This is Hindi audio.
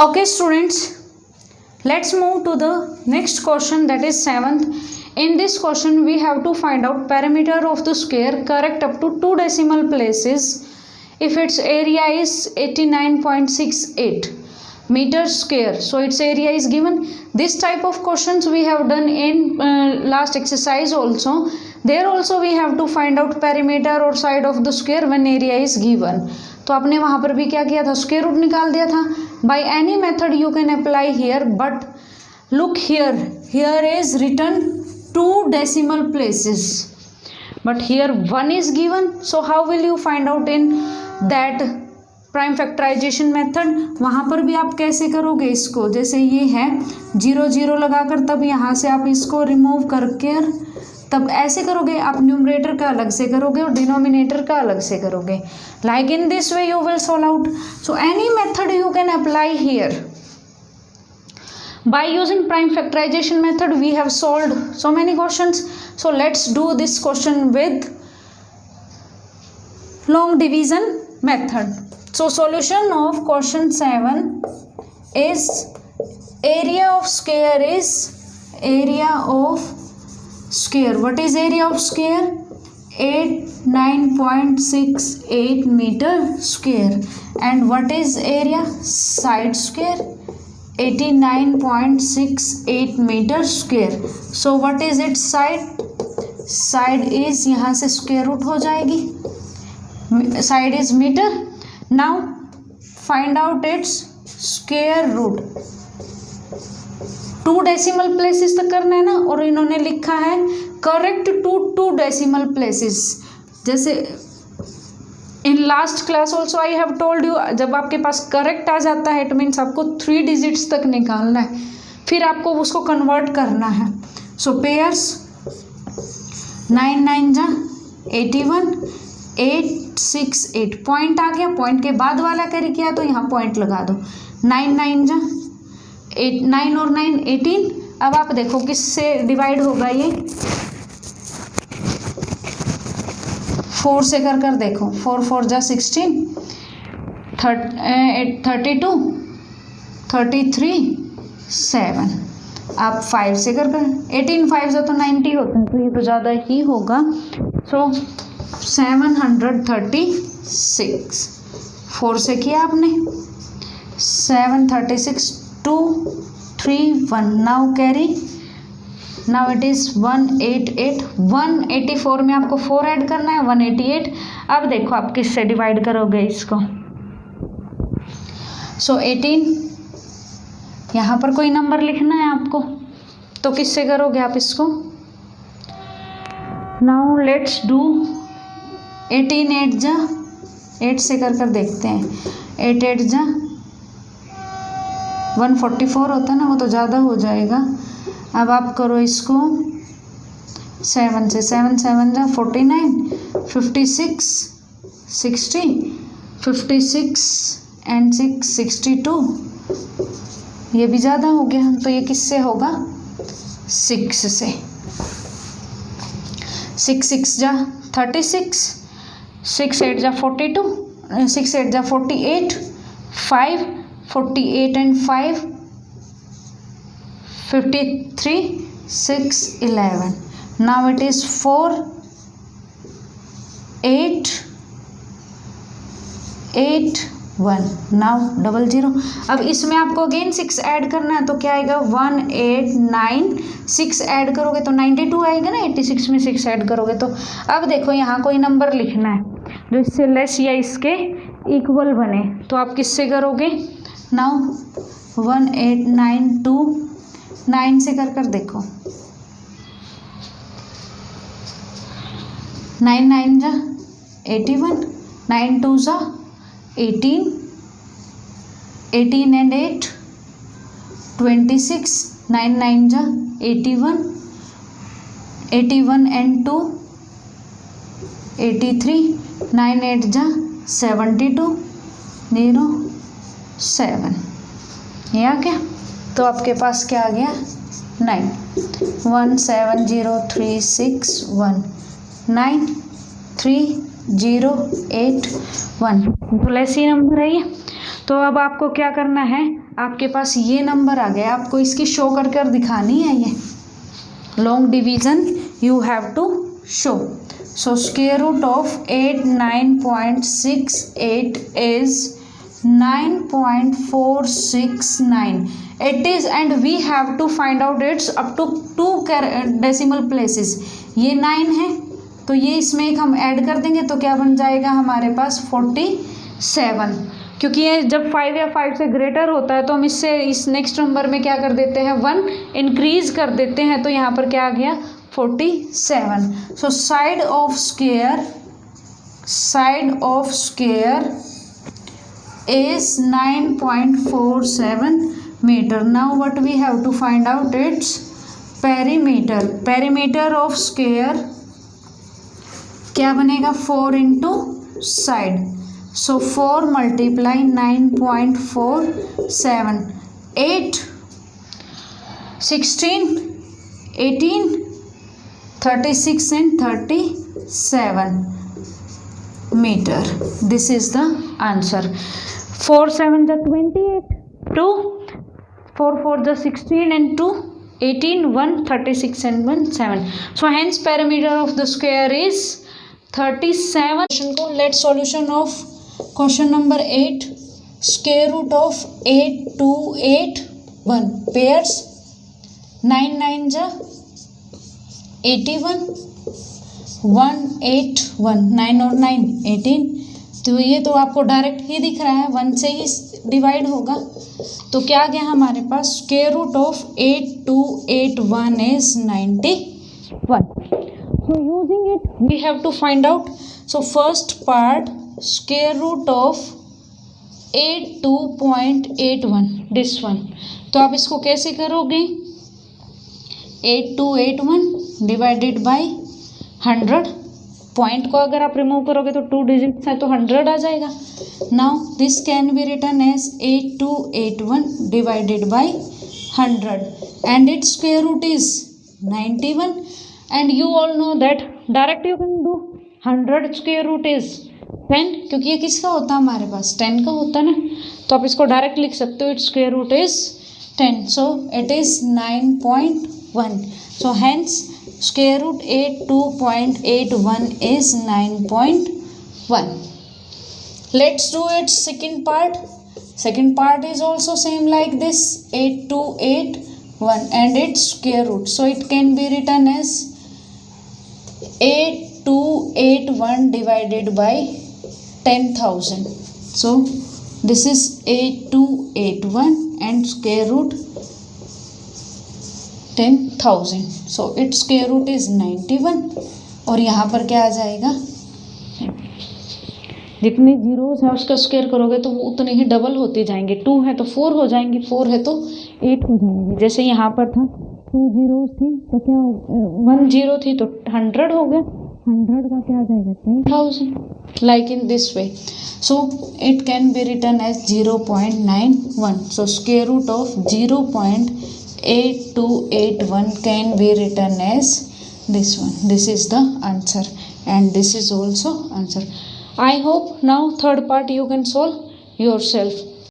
Okay students, let's move to the next question, that is 7th. In this question we have to find out perimeter of the square correct up to 2 decimal places if its area is 89.68 meters square. So its area is given. This type of questions we have done in last exercise also. There also we have to find out perimeter or side of the square when area is given. तो आपने वहाँ पर भी क्या किया था, स्क्वायर रूट निकाल दिया था. By any method you can apply here, but look here, here is written 2 decimal places, but here 1 is given. So how will you find out in that prime factorization method? वहाँ पर भी आप कैसे करोगे इसको, जैसे ये है 0 0 लगाकर, तब यहाँ से आप इसको रिमूव करके तब ऐसे करोगे. आप न्यूमरेटर का अलग से करोगे और डिनोमिनेटर का अलग से करोगे. Like in this way you will solve out. So any method you can apply here. By using prime factorization method we have solved so many questions. So let's do this question with long division method. So solution of question 7 is area of square is area of square. What is area of square? 89.68 meter square. And what is area? Side square 89.68 meter square. So what is its side? Side is यहाँ से square root हो जाएगी. Side is meter. Now find out its square root. 2 decimal places तक करना है ना, और इन्होंने लिखा है correct to 2 decimal places. जैसे in last class also I have told you, जब आपके पास करेक्ट आ जाता है इट मीन्स आपको 3 डिजिट्स तक निकालना है, फिर आपको उसको कन्वर्ट करना है. सो पेयर्स 9 9 जा 81 868 पॉइंट आ गया. पॉइंट के बाद वाला कैरी किया तो यहाँ पॉइंट लगा दो. 9 9 जा 8 9 और 9 18. अब आप देखो किससे डिवाइड होगा ये, 4 से कर देखो. 4 4 जा 16 32 33 7. आप 5 से कर 18 5 जा तो 90 होते हैं, तो ये तो ज़्यादा ही होगा. सो 736. 4 से किया आपने 736 2 3 1. Now carry. Now it is 188. 184 में आपको 4 ऐड करना है 188. अब देखो आप किससे डिवाइड करोगे इसको. सो 18 यहाँ पर कोई नंबर लिखना है आपको, तो किससे करोगे आप इसको. नाउ लेट्स डू 18 8 जा 8 से कर देखते हैं. 8 8 जा 144 होता है ना, वो तो ज़्यादा हो जाएगा. अब आप करो इसको 7 से. 7 7 जा 49 56 60 56 एंड 6 62. ये भी ज़्यादा हो गया, तो ये किससे होगा 6 से. 6 6 जा 36 6 8 जा 42 6 8 जा 48 5 48 and 5 53 6 11. Now it is 4 8 8 1. Now 00. अब इसमें आपको अगेन 6 ऐड करना है, तो क्या आएगा 189. 6 ऐड करोगे तो 92 आएगा ना. 86 में 6 ऐड करोगे तो. अब देखो यहाँ कोई नंबर लिखना है जो इससे लेस या इसके इक्वल बने, तो आप किससे करोगे. नाउ 1892 9 से कर देखो. 9 9 जा 81 9 2 जा 18 18 एंड 8 26 9 9 जा 81 81 एंड 2 83 9 8 जा 72 0 7. ये आ गया. तो आपके पास क्या आ गया 9 17036 9 3081. तो ऐसी नंबर है ये. तो अब आपको क्या करना है, आपके पास ये नंबर आ गया, आपको इसकी शो कर कर दिखानी है ये long division you have to show. So square root of 89.68 is 9.469. It is, and we have to find out it's up to 2 decimal places. ये 9 है तो ये इसमें एक हम ऐड कर देंगे तो क्या बन जाएगा हमारे पास 47. क्योंकि ये जब 5 या 5 से ग्रेटर होता है तो हम इससे इस नेक्स्ट नंबर में क्या कर देते हैं 1 इंक्रीज कर देते हैं. तो यहाँ पर क्या आ गया 47. So side of square is 9.47 meter. Now what we have to find out its perimeter. Perimeter of square क्या बनेगा 4 into side. So 4 multiply 9.47 8 16 18 36 and 37 meter. This is the answer. 4 7 the 28, 2 4 4 the 16 and 2 18 1 36 and 1 7. So hence perimeter of the square is 37. Let's solution of question number 8. Square root of 8281 pairs 9 9 ja 81 181 9 और 9 18. तो ये तो आपको डायरेक्ट ही दिख रहा है 1 से ही डिवाइड होगा. तो क्या गया हमारे पास square root of 8281 is 91. So using it we have to find out. So first part square root of 82.81 this one. तो आप इसको कैसे करोगे 8281 डिवाइडेड बाय 100. पॉइंट को अगर आप रिमूव करोगे तो 2 डिजिट्स है तो 100 आ जाएगा. Now this can be written as 8281 divided by 100 and its square root is 91. And you all know that direct you can do 100 square root is 10 क्योंकि ये किसका होता है हमारे पास 10 का होता है ना. तो आप इसको डायरेक्ट लिख सकते हो its square root is 10. So it is 9.1. So hence square root 82.81 is 9.1. Let's do its second part. Second part is also same like this 8281 and its square root. So it can be written as 8281 divided by 10,000. So this is 8281 and square root 10,000. So its square root is 91 और यहाँ पर क्या आ जाएगा जितनी जीरोस है उसका स्क्वायर करोगे तो वो उतने ही डबल होते जाएंगे. 2 है तो 4 हो जाएंगे, 4 है तो 8 हो जाएंगे. जैसे यहाँ पर था 2 जीरोस थी तो क्या 1 जीरो थी तो 100 हो गया. 100 का क्या आ जाएगा 10,000 like in this way. So it can be written as 0.91. So square root of 0.8281 can be written as this one. This is the answer and this is also answer. I hope now third part you can solve yourself.